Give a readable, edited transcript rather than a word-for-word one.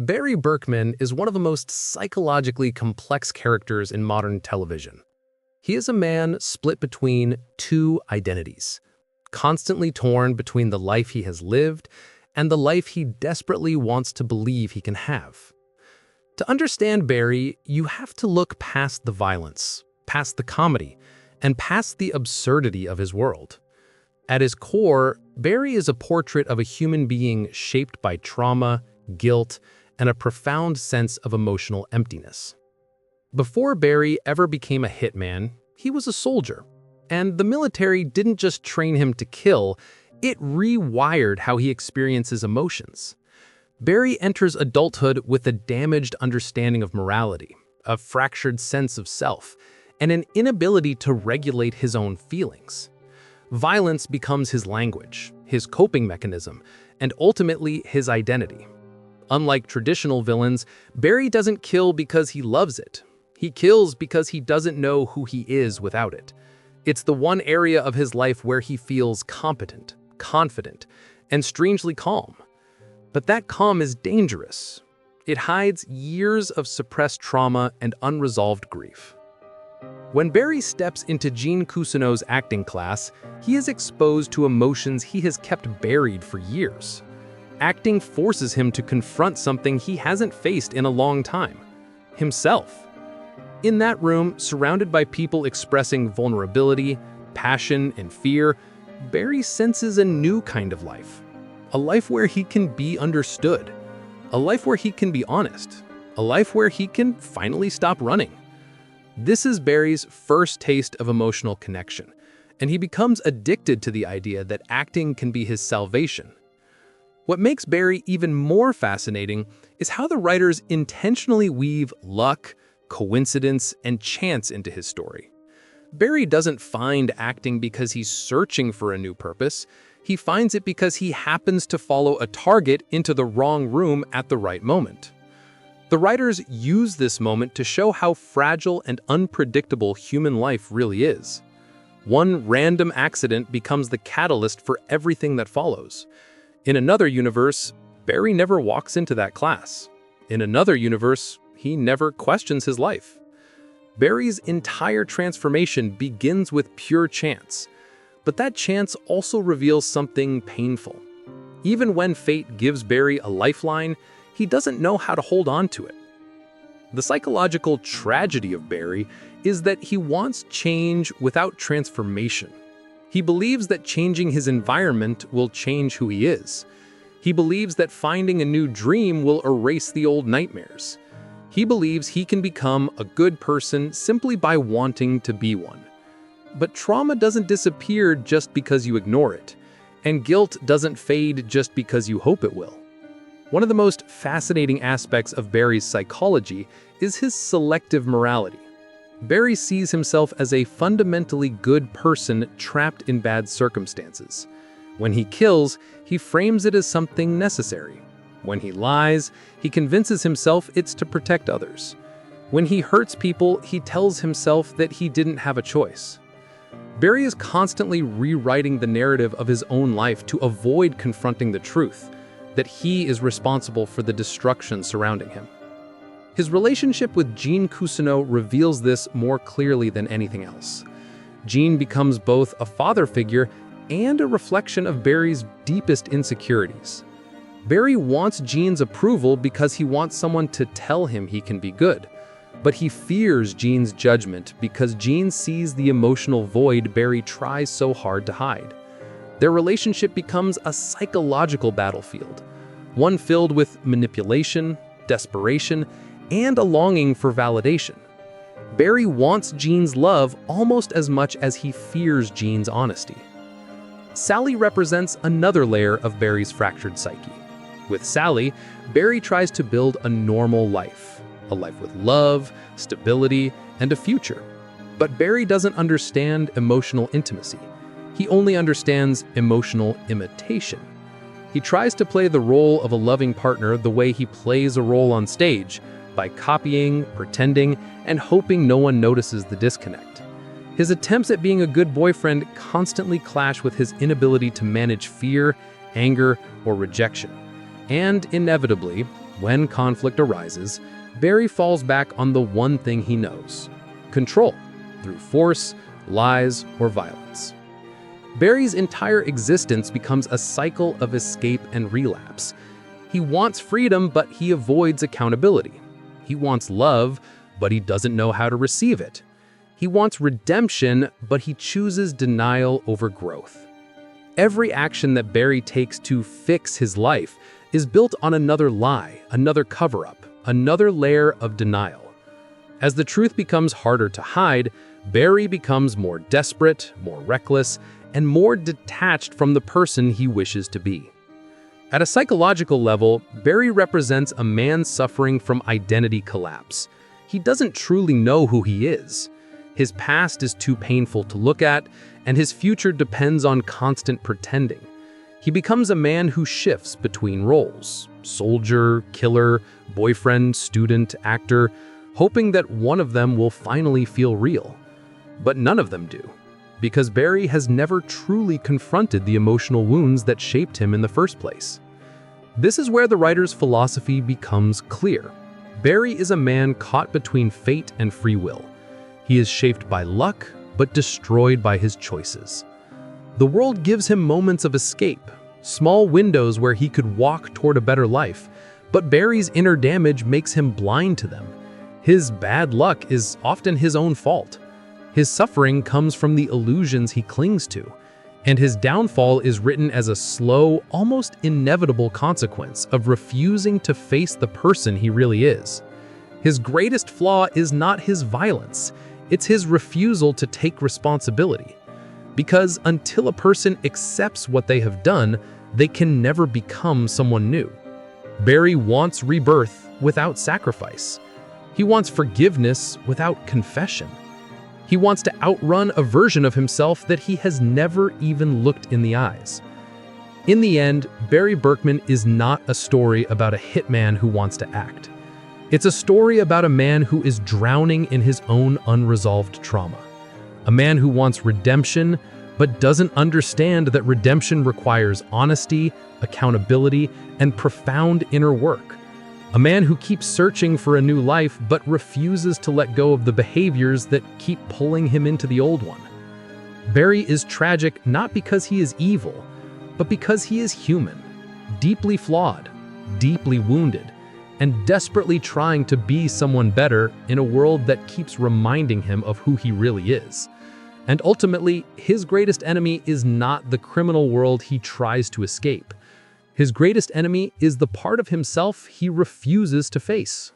Barry Berkman is one of the most psychologically complex characters in modern television. He is a man split between two identities, constantly torn between the life he has lived and the life he desperately wants to believe he can have. To understand Barry, you have to look past the violence, past the comedy, and past the absurdity of his world. At his core, Barry is a portrait of a human being shaped by trauma, guilt, and a profound sense of emotional emptiness. Before Barry ever became a hitman, he was a soldier, and the military didn't just train him to kill, it rewired how he experiences emotions. Barry enters adulthood with a damaged understanding of morality, a fractured sense of self, and an inability to regulate his own feelings. Violence becomes his language, his coping mechanism, and ultimately his identity. Unlike traditional villains, Barry doesn't kill because he loves it. He kills because he doesn't know who he is without it. It's the one area of his life where he feels competent, confident, and strangely calm. But that calm is dangerous. It hides years of suppressed trauma and unresolved grief. When Barry steps into Gene Cousineau's acting class, he is exposed to emotions he has kept buried for years. Acting forces him to confront something he hasn't faced in a long time: himself. In that room, surrounded by people expressing vulnerability, passion, and fear, Barry senses a new kind of life. A life where he can be understood. A life where he can be honest. A life where he can finally stop running. This is Barry's first taste of emotional connection, and he becomes addicted to the idea that acting can be his salvation. What makes Barry even more fascinating is how the writers intentionally weave luck, coincidence, and chance into his story. Barry doesn't find acting because he's searching for a new purpose. He finds it because he happens to follow a target into the wrong room at the right moment. The writers use this moment to show how fragile and unpredictable human life really is. One random accident becomes the catalyst for everything that follows. In another universe, Barry never walks into that class. In another universe, he never questions his life. Barry's entire transformation begins with pure chance, but that chance also reveals something painful. Even when fate gives Barry a lifeline, he doesn't know how to hold on to it. The psychological tragedy of Barry is that he wants change without transformation. He believes that changing his environment will change who he is. He believes that finding a new dream will erase the old nightmares. He believes he can become a good person simply by wanting to be one. But trauma doesn't disappear just because you ignore it, and guilt doesn't fade just because you hope it will. One of the most fascinating aspects of Barry's psychology is his selective morality. Barry sees himself as a fundamentally good person trapped in bad circumstances. When he kills, he frames it as something necessary. When he lies, he convinces himself it's to protect others. When he hurts people, he tells himself that he didn't have a choice. Barry is constantly rewriting the narrative of his own life to avoid confronting the truth, that he is responsible for the destruction surrounding him. His relationship with Gene Cousineau reveals this more clearly than anything else. Gene becomes both a father figure and a reflection of Barry's deepest insecurities. Barry wants Gene's approval because he wants someone to tell him he can be good, but he fears Gene's judgment because Gene sees the emotional void Barry tries so hard to hide. Their relationship becomes a psychological battlefield, one filled with manipulation, desperation, and a longing for validation. Barry wants Gene's love almost as much as he fears Gene's honesty. Sally represents another layer of Barry's fractured psyche. With Sally, Barry tries to build a normal life, a life with love, stability, and a future. But Barry doesn't understand emotional intimacy. He only understands emotional imitation. He tries to play the role of a loving partner the way he plays a role on stage, by copying, pretending, and hoping no one notices the disconnect. His attempts at being a good boyfriend constantly clash with his inability to manage fear, anger, or rejection. And inevitably, When conflict arises, Barry falls back on the one thing he knows: control, through force, lies, or violence. Barry's entire existence becomes a cycle of escape and relapse. He wants freedom, but he avoids accountability. He wants love, but he doesn't know how to receive it. He wants redemption, but he chooses denial over growth. Every action that Barry takes to fix his life is built on another lie, another cover-up, another layer of denial. As the truth becomes harder to hide, Barry becomes more desperate, more reckless, and more detached from the person he wishes to be. At a psychological level, Barry represents a man suffering from identity collapse. He doesn't truly know who he is. His past is too painful to look at, and his future depends on constant pretending. He becomes a man who shifts between roles: soldier, killer, boyfriend, student, actor, hoping that one of them will finally feel real. But none of them do, because Barry has never truly confronted the emotional wounds that shaped him in the first place. This is where the writer's philosophy becomes clear. Barry is a man caught between fate and free will. He is shaped by luck, but destroyed by his choices. The world gives him moments of escape, small windows where he could walk toward a better life, but Barry's inner damage makes him blind to them. His bad luck is often his own fault. His suffering comes from the illusions he clings to, and his downfall is written as a slow, almost inevitable consequence of refusing to face the person he really is. His greatest flaw is not his violence, it's his refusal to take responsibility. Because until a person accepts what they have done, they can never become someone new. Barry wants rebirth without sacrifice. He wants forgiveness without confession. He wants to outrun a version of himself that he has never even looked in the eyes. In the end, Barry Berkman is not a story about a hitman who wants to act. It's a story about a man who is drowning in his own unresolved trauma. A man who wants redemption, but doesn't understand that redemption requires honesty, accountability, and profound inner work. A man who keeps searching for a new life, but refuses to let go of the behaviors that keep pulling him into the old one. Barry is tragic not because he is evil, but because he is human, deeply flawed, deeply wounded, and desperately trying to be someone better in a world that keeps reminding him of who he really is. And ultimately, his greatest enemy is not the criminal world he tries to escape. His greatest enemy is the part of himself he refuses to face.